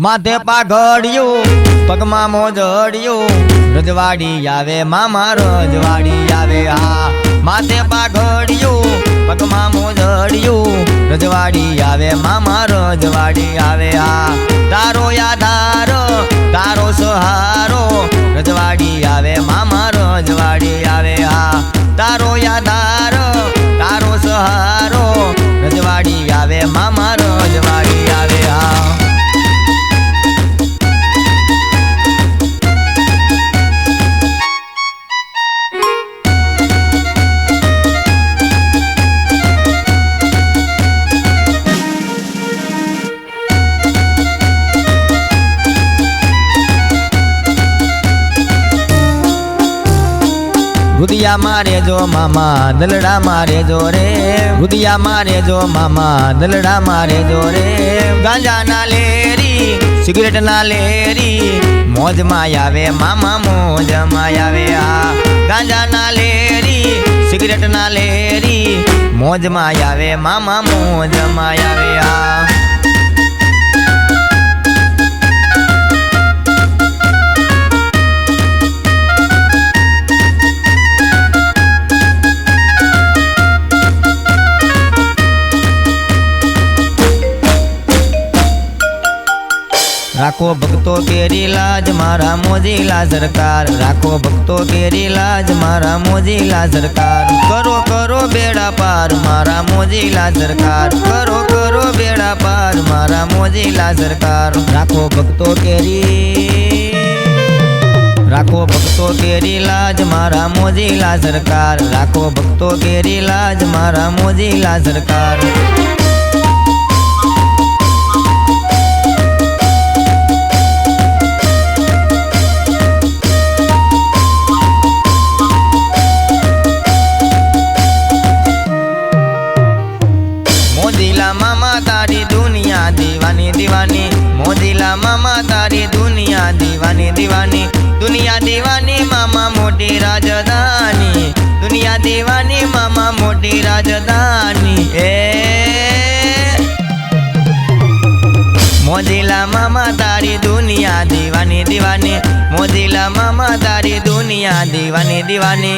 માથે પાઘડિયું પગમાં મોજડિયું રજવાડી આવે મામા રજવાડી આવે હા માથે પાઘડિયું પગમાં મોજડિયું રજવાડી આવે મામા રજવાડી આવે હા તારો યાદાર તારો સહારો રજવાડી આવે મામા રજવાડી આવે હા તારો યાદાર તારો સહારો રજવાડી આવે મામા રજવાડી આવે હા रुदिया मारे जो मामा दलड़ा मारे जो रे रुदिया मारे जो मामा दलड़ा मारे जो रे गांजा ना लेरी सिगरेट ना लेरी मौज मायावे मामा मौज मायावे आ गांजा ना लेरी सिगरेट ना लेरी मौज मायावे मामा मौज मायावे आ राखो भक्तों केरी लाज मारा मोजीला सरकार राखो भक्तों केरी लाज मारा मोजीला सरकार करो करो बेड़ा पार मारा मोजीला सरकार करो करो बेड़ा पार मारा मोजीला सरकार राखो भक्तों केरी लाज मारा मोजीला सरकार राखो भक्तों केरी लाज मारा मोजीला सरकार मोजीला मामा तारी दुनिया दीवानी दीवानी मोजीला मामा तारी दुनिया दीवानी दीवानी दुनिया दीवानी मामा मोटी राजधानी दुनिया दीवानी मामा मोटी राजधानी ए मोजीला मामा तारी दुनिया दीवानी दीवानी मोजीला मामा तारी दुनिया दीवानी दीवानी